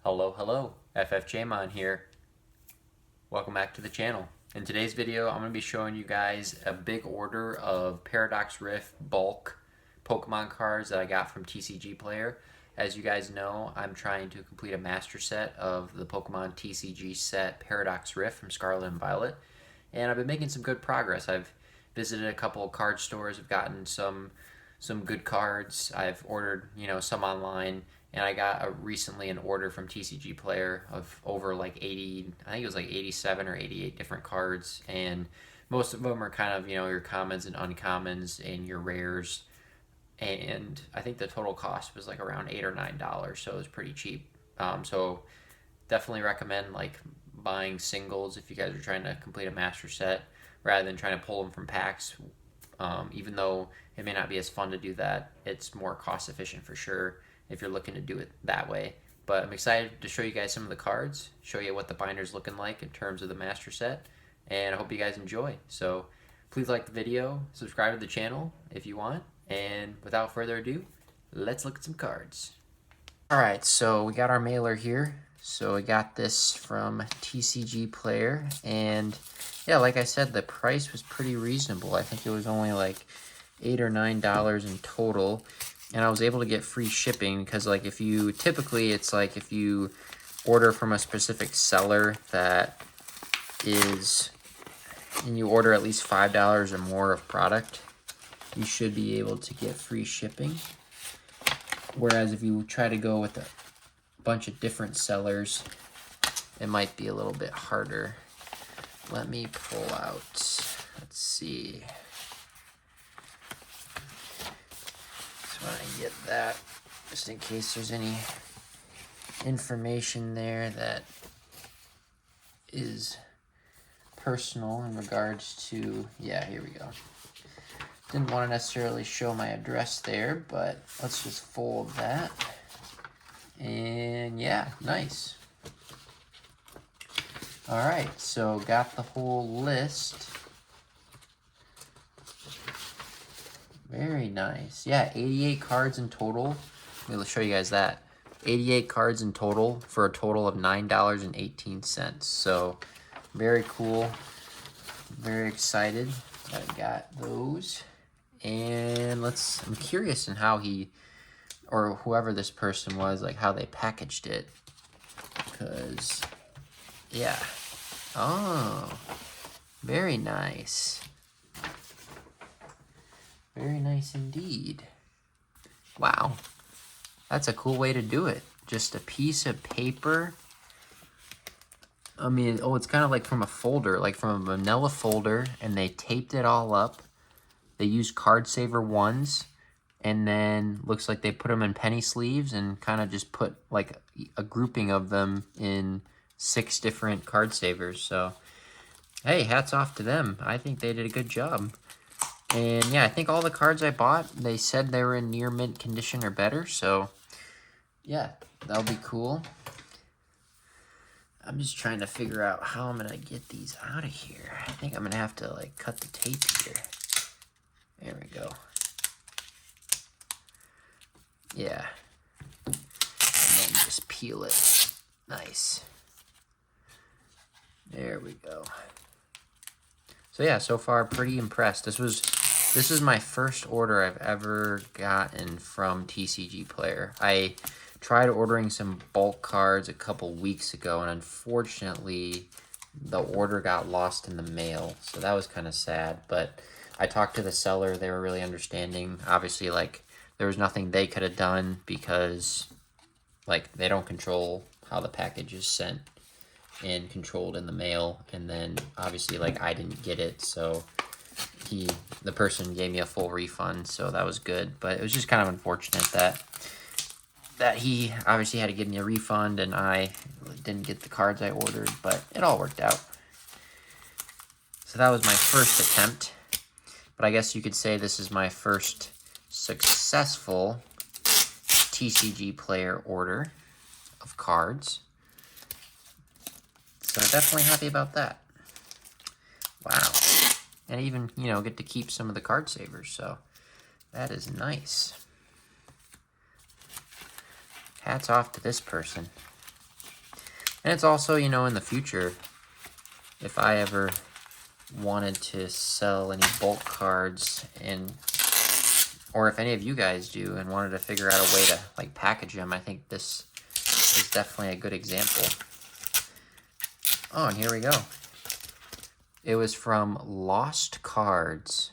Hello, hello, FFJmon here. Welcome back to the channel. In today's video, I'm going to be showing you guys a big order of Paradox Rift bulk Pokemon cards that I got from TCGPlayer. As you guys know, I'm trying to complete a master set of the Pokemon TCG set Paradox Rift from Scarlet and Violet, and I've been making some good progress. I've visited a couple of card stores, I've gotten some good cards. I've ordered, some online, and I got recently an order from TCGPlayer of over like 80, I think it was like 87 or 88 different cards, and most of them are kind of, your commons and uncommons and your rares, and I think the total cost was like around $8 or $9, so it was pretty cheap. So definitely recommend like buying singles if you guys are trying to complete a master set rather than trying to pull them from packs. Even though it may not be as fun to do that, it's more cost efficient for sure if you're looking to do it that way. But I'm excited to show you guys some of the cards, show you what the binder's looking like in terms of the master set, and I hope you guys enjoy. So please like the video, subscribe to the channel if you want, and without further ado, let's look at some cards. Alright, so we got our mailer here. So we got this from TCGPlayer, and yeah, like I said, the price was pretty reasonable. I think it was only like $8 or $9 in total, and I was able to get free shipping because, like, if you typically, it's like if you order from a specific seller that is, and you order at least $5 or more of product, you should be able to get free shipping. Whereas if you try to go with a bunch of different sellers, it might be a little bit harder. Let me pull out, let's see. So I get that, just in case there's any information there that is personal in regards to, yeah, here we go. Didn't want to necessarily show my address there, but let's just fold that. And yeah, nice. Alright, so got the whole list. Very nice. Yeah, 88 cards in total. Let me show you guys that. 88 cards in total for a total of $9.18. So, very cool. Very excited that I got those. And I'm curious in how he, or whoever this person was, like how they packaged it. Because, yeah. Oh, very nice. Very nice indeed. Wow. That's a cool way to do it. Just a piece of paper. I mean, oh, it's kind of like from a folder, like from a manila folder, and they taped it all up. They used card saver ones, and then looks like they put them in penny sleeves and kind of just put like a grouping of them in 6 different card savers. So, hey, hats off to them. I think they did a good job. And yeah, I think all the cards I bought, they said they were in near mint condition or better. So, yeah, that'll be cool. I'm just trying to figure out how I'm going to get these out of here. I think I'm going to have to like cut the tape here. There we go. Yeah. And then just peel it. Nice. There we go. So yeah, so far pretty impressed. This is my first order I've ever gotten from TCGPlayer. I tried ordering some bulk cards a couple weeks ago, and unfortunately the order got lost in the mail. So that was kind of sad, but I talked to the seller. They were really understanding. Obviously, like, there was nothing they could have done because, like, they don't control how the package is sent and controlled in the mail. And then, obviously, like, I didn't get it, so the person gave me a full refund, so that was good. But it was just kind of unfortunate that he obviously had to give me a refund, and I didn't get the cards I ordered, but it all worked out. So that was my first attempt. But I guess you could say this is my first successful TCGPlayer order of cards. So definitely happy about that. Wow. And even, get to keep some of the card savers. So that is nice. Hats off to this person. And it's also, you know, in the future, if I ever wanted to sell any bulk cards, and or if any of you guys do and wanted to figure out a way to like package them, I think this is definitely a good example. Oh, and here we go. It was from Lost Cards,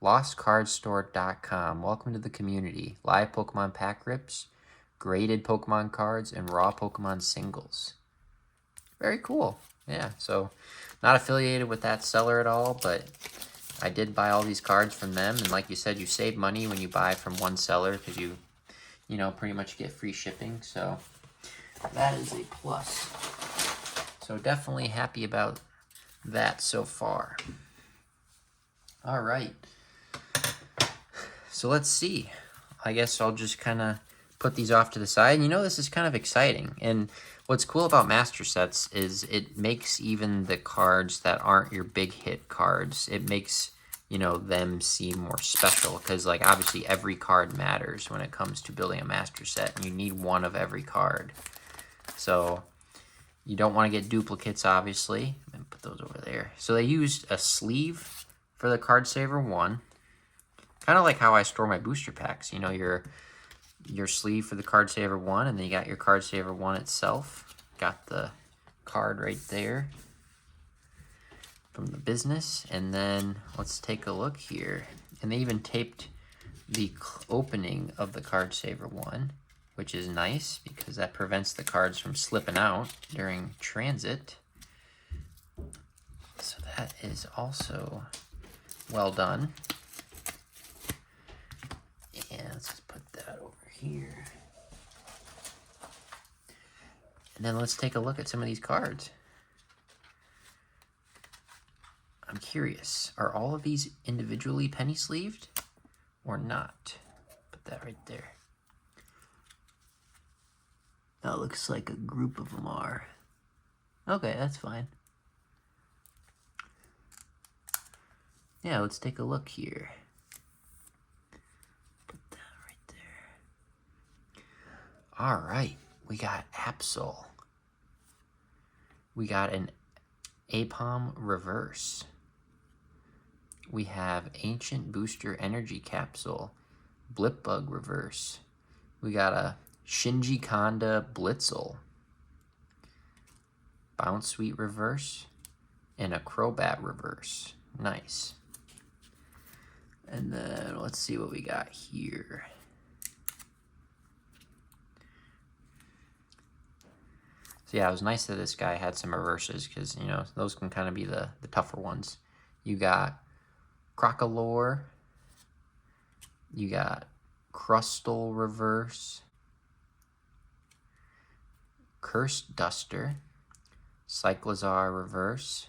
lostcardstore.com. Welcome to the community. Live Pokemon pack rips, graded Pokemon cards, and raw Pokemon singles. Very cool. Yeah, so not affiliated with that seller at all, but I did buy all these cards from them. And like you said, you save money when you buy from one seller because you know, pretty much get free shipping. So that is a plus. So definitely happy about that so far. All right. So let's see. I guess I'll just kind of put these off to the side. And you know, this is kind of exciting. And what's cool about master sets is it makes even the cards that aren't your big hit cards, it makes, you know, them seem more special. Because, like, obviously every card matters when it comes to building a master set. And you need one of every card. So you don't want to get duplicates, obviously. I'm going to put those over there. So they used a sleeve for the Card Saver 1. Kind of like how I store my booster packs. You know, your sleeve for the Card Saver 1, and then you got your Card Saver 1 itself. Got the card right there from the business. And then let's take a look here. And they even taped the opening of the Card Saver 1, which is nice because that prevents the cards from slipping out during transit. So that is also well done. And let's just put that over here. And then let's take a look at some of these cards. I'm curious, are all of these individually penny sleeved or not? Put that right there. That looks like a group of them are. Okay, that's fine. Yeah, let's take a look here. Put that right there. All right, we got Absol. We got an Apom Reverse. We have Ancient Booster Energy Capsule, Blipbug Reverse. We got a Shinji Kanda Blitzel, Bounce Sweet Reverse, and a Crobat Reverse. Nice. And then let's see what we got here. So yeah, it was nice that this guy had some reverses because, you know, those can kind of be the tougher ones. You got Crocolore. You got Crustle Reverse. Cursed Duster. Cyclizar Reverse.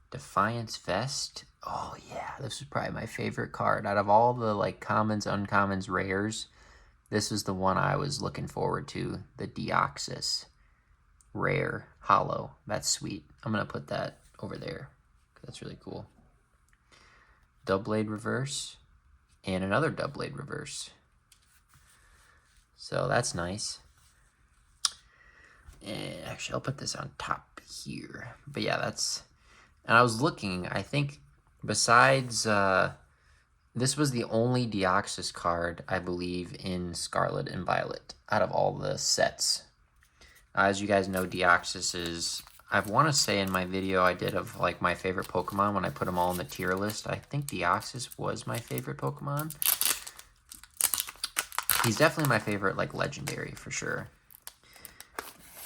Defiance Vest. Oh yeah, this is probably my favorite card. Out of all the like commons, uncommons, rares, this is the one I was looking forward to. The Deoxys. Rare, hollow. That's sweet. I'm going to put that over there. That's really cool. Doublade Reverse. And another Doublade Reverse. So that's nice. And actually, I'll put this on top here. But yeah, that's... And I was looking, I think, besides... this was the only Deoxys card, I believe, in Scarlet and Violet out of all the sets. As you guys know, Deoxys is, I want to say in my video I did of like my favorite Pokemon when I put them all in the tier list, I think Deoxys was my favorite Pokemon. He's definitely my favorite like legendary for sure.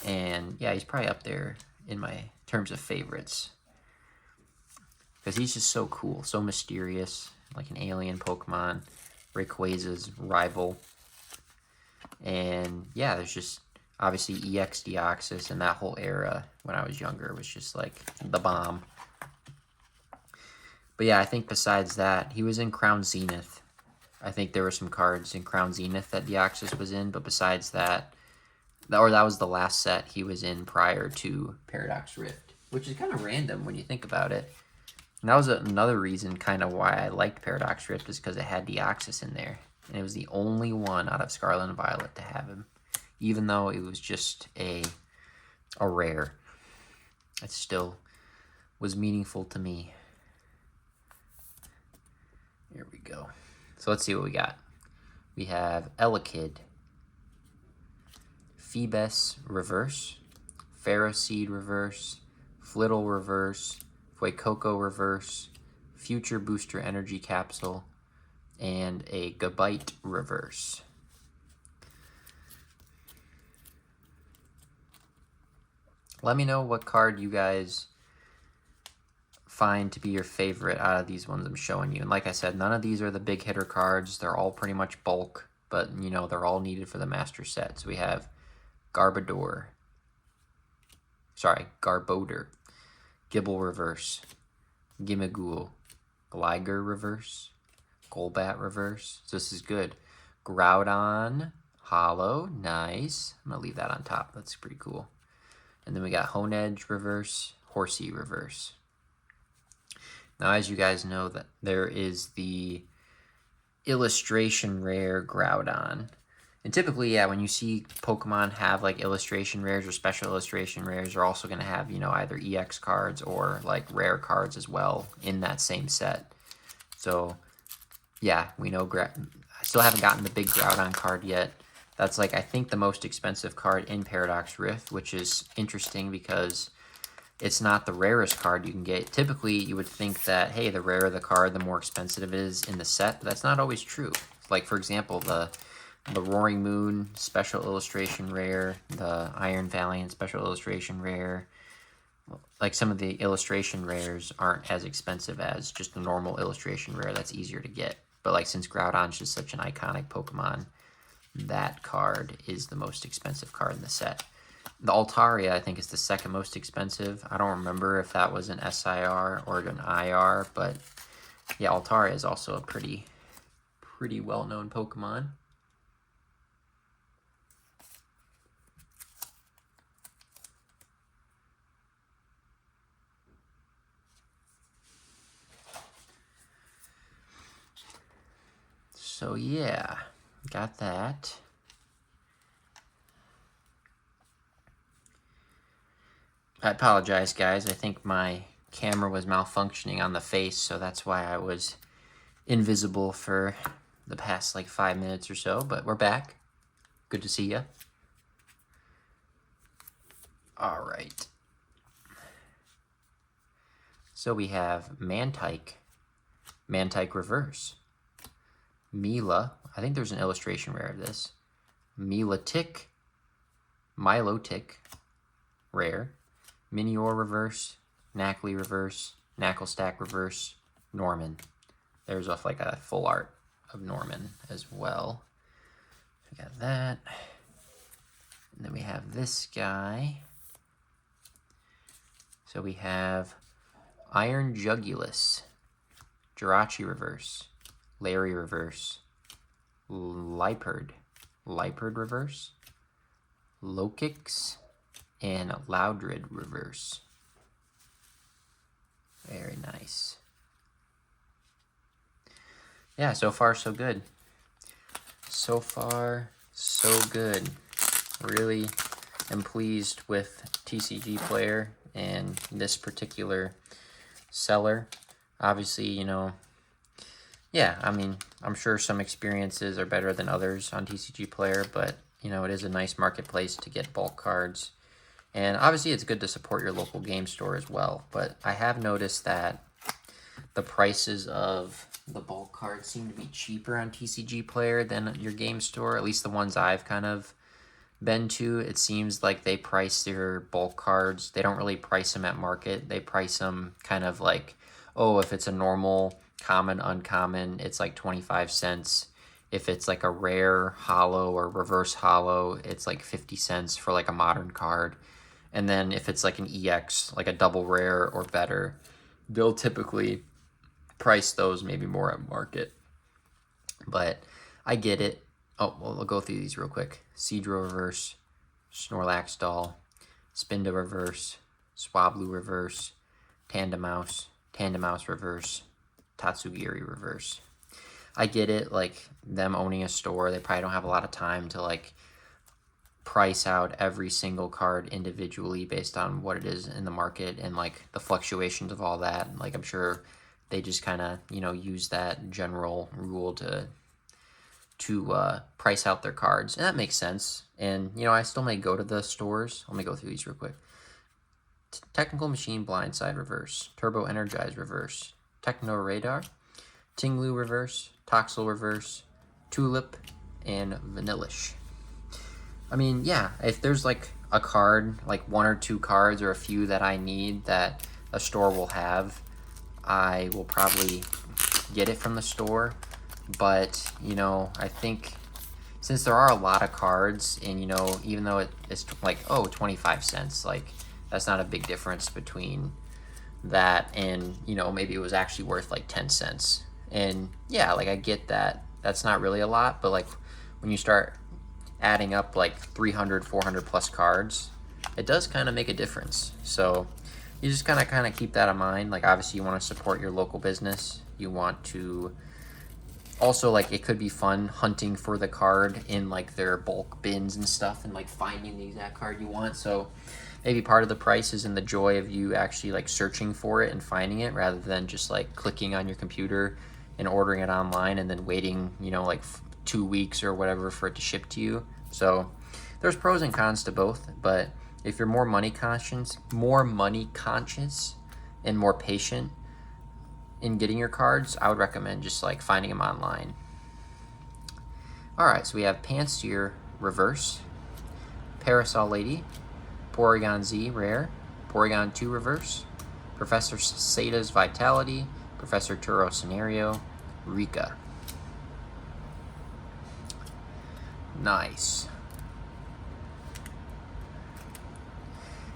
And yeah, he's probably up there in my terms of favorites. Because he's just so cool, so mysterious, like an alien Pokemon, Rayquaza's rival. And yeah, there's just... Obviously, EX Deoxys and that whole era when I was younger was just like the bomb. But yeah, I think besides that, he was in Crown Zenith. I think there were some cards in Crown Zenith that Deoxys was in, but besides that, that was the last set he was in prior to Paradox Rift, which is kind of random when you think about it. And that was another reason kind of why I liked Paradox Rift, is because it had Deoxys in there. And it was the only one out of Scarlet and Violet to have him. Even though it was just a a rare. It still was meaningful to me. Here we go. So let's see what we got. We have Elekid, Phoebus reverse, Pharaohseed reverse, Flittle reverse, Fuecoco reverse, Future Booster Energy Capsule, and a Gabite reverse. Let me know what card you guys find to be your favorite out of these ones I'm showing you. And like I said, none of these are the big hitter cards. They're all pretty much bulk, but you know, they're all needed for the master set. So we have Garbodor, Gibble reverse, Gimmighoul, Gligar reverse, Golbat reverse. So this is good. Groudon Hollow, nice. I'm gonna leave that on top. That's pretty cool. And then we got Honedge reverse, Horsey reverse. Now, as you guys know, that there is the illustration rare Groudon. And typically, yeah, when you see Pokemon have like illustration rares or special illustration rares, they're also going to have, you know, either EX cards or like rare cards as well in that same set. So, yeah, we know I still haven't gotten the big Groudon card yet. That's like, I think, the most expensive card in Paradox Rift, which is interesting because it's not the rarest card you can get. Typically, you would think that, hey, the rarer the card, the more expensive it is in the set, but that's not always true. Like, for example, the Roaring Moon special illustration rare, the Iron Valiant special illustration rare. Like, some of the illustration rares aren't as expensive as just a normal illustration rare that's easier to get. But, like, since Groudon's just such an iconic Pokemon, that card is the most expensive card in the set. The Altaria, I think, is the second most expensive. I don't remember if that was an SIR or an IR, but yeah, Altaria is also a pretty well-known Pokemon. So yeah, got that. I apologize, guys. I think my camera was malfunctioning on the face, so that's why I was invisible for the past like 5 minutes or so, but we're back. Good to see ya. All right. So we have Mantike reverse, Mila. I think there's an illustration rare of this. Milotic rare, Minior reverse, Knackley reverse, Knacklestack reverse, Norman. There's like a full art of Norman as well. We got that. And then we have this guy. So we have Iron Jugulus, Jirachi reverse, Larry reverse, Liepard reverse, Lokix, and Loudred reverse. Very nice. Yeah, so far so good. So far so good. Really am pleased with TCGPlayer and this particular seller. Obviously, you know, yeah, I mean, I'm sure some experiences are better than others on TCGPlayer, but, you know, it is a nice marketplace to get bulk cards. And obviously, it's good to support your local game store as well. But I have noticed that the prices of the bulk cards seem to be cheaper on TCGPlayer than your game store, at least the ones I've kind of been to. It seems like they price their bulk cards. They don't really price them at market. They price them kind of like, oh, if it's a normal, common, uncommon, it's like 25 cents. If it's like a rare hollow or reverse hollow, it's like 50 cents for like a modern card. And then if it's like an EX, like a double rare or better, they'll typically price those maybe more at market. But I get it. Oh, well, we'll go through these real quick. Seadra reverse, Snorlax doll, Spinda reverse, Swablu reverse, Tandemouse reverse, Tatsugiri reverse. I get it, like, them owning a store, they probably don't have a lot of time to, like, price out every single card individually based on what it is in the market and like the fluctuations of all that. Like I'm sure they just kind of, you know, use that general rule to price out their cards, and that makes sense. And you know, I still may go to the stores. Let me go through these real quick. Technical Machine Blindside reverse, Turbo Energize reverse, Techno Radar, Tinglu reverse, Toxel reverse, Tulip, and Vanillish. I mean, yeah, if there's like a card, like one or two cards or a few that I need that a store will have, I will probably get it from the store. But, you know, I think since there are a lot of cards and, you know, even though it's like, oh, 25 cents, like that's not a big difference between that and, you know, maybe it was actually worth like 10 cents. And yeah, like I get that that's not really a lot, but like when you start adding up like 300, 400 plus cards, it does kind of make a difference. So you just kind of keep that in mind. Like obviously you want to support your local business. You want to also, like, it could be fun hunting for the card in like their bulk bins and stuff and like finding the exact card you want. So maybe part of the price is in the joy of you actually like searching for it and finding it rather than just like clicking on your computer and ordering it online and then waiting, you know, like 2 weeks or whatever for it to ship to you. So there's pros and cons to both, but if you're more money conscious and more patient in getting your cards, I would recommend just like finding them online. Alright, so we have Panseer reverse, Parasol Lady, Porygon Z rare, Porygon 2 reverse, Professor Sada's Vitality, Professor Turo Scenario, Rika. Nice.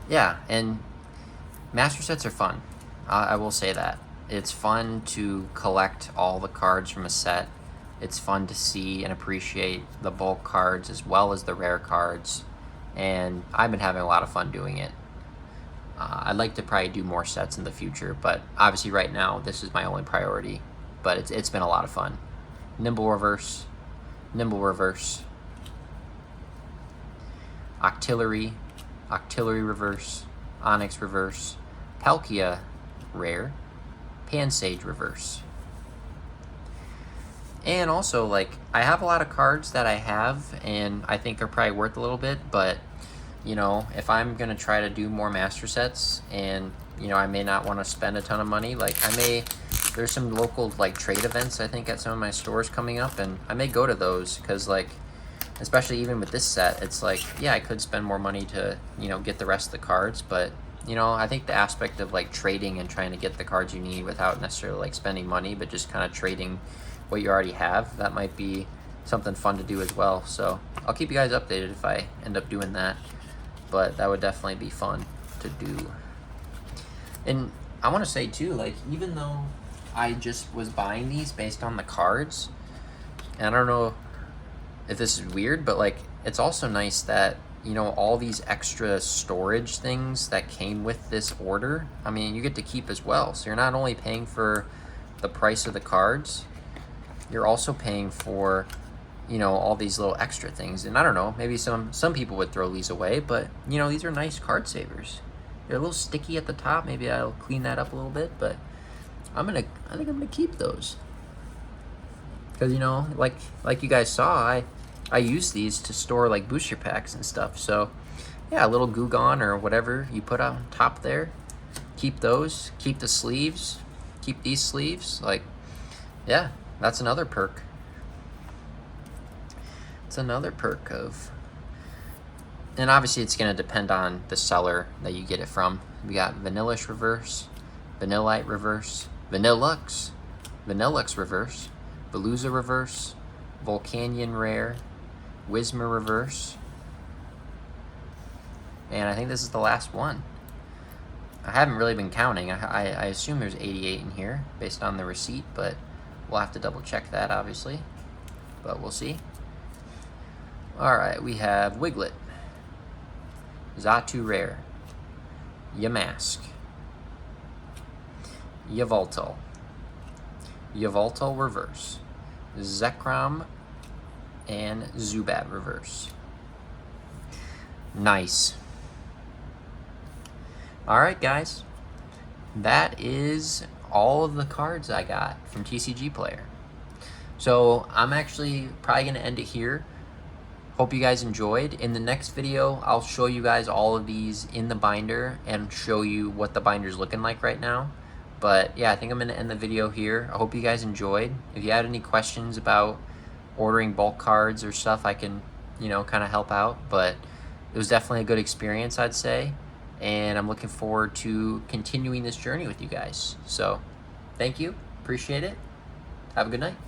Yeah, and master sets are fun. I will say that. It's fun to collect all the cards from a set. It's fun to see and appreciate the bulk cards as well as the rare cards. And I've been having a lot of fun doing it. I'd like to probably do more sets in the future, but obviously right now this is my only priority. But it's been a lot of fun. Nimble reverse, Octillery reverse, Onyx reverse, Palkia rare, Pansage reverse. And also, like, I have a lot of cards that I have and I think they're probably worth a little bit, but you know, if I'm gonna try to do more master sets and you know, I may not want to spend a ton of money, like there's some local like trade events I think at some of my stores coming up, and I may go to those because like, especially even with this set, it's like, yeah, I could spend more money to, you know, get the rest of the cards, but you know, I think the aspect of like trading and trying to get the cards you need without necessarily like spending money, but just kind of trading what you already have, that might be something fun to do as well. So I'll keep you guys updated if I end up doing that, but that would definitely be fun to do. And I want to say too, like, even though I just was buying these based on the cards, and I don't know if this is weird, but like, it's also nice that, you know, all these extra storage things that came with this order, I mean, you get to keep as well. So you're not only paying for the price of the cards, you're also paying for, you know, all these little extra things. And I don't know, maybe some people would throw these away, but you know, these are nice card savers. They're a little sticky at the top. Maybe I'll clean that up a little bit, but I think I'm gonna keep those. Because, you know, like you guys saw, I use these to store like booster packs and stuff. So yeah, a little Goo Gone or whatever you put on top there, keep those, keep the sleeves, keep these sleeves. Like, yeah, that's another perk. It's another perk of, and obviously it's going to depend on the seller that you get it from. We got Vanillish reverse, Vanillite reverse, Vanillux reverse, Veluza reverse, Volcanion rare, Whismur reverse, and I think this is the last one. I haven't really been counting. I assume there's 88 in here based on the receipt, but we'll have to double check that obviously, but we'll see. Alright, we have Wiglet, Xatu rare, Yamask, Yveltal reverse, Zekrom, and Zubat reverse. Nice. Alright guys, that is all of the cards I got from TCGPlayer. So I'm actually probably going to end it here. Hope you guys enjoyed. In the next video, I'll show you guys all of these in the binder and show you what the binder's looking like right now. But yeah, I think I'm going to end the video here. I hope you guys enjoyed. If you had any questions about ordering bulk cards or stuff, I can, kind of help out. But it was definitely a good experience, I'd say. And I'm looking forward to continuing this journey with you guys. So thank you. Appreciate it. Have a good night.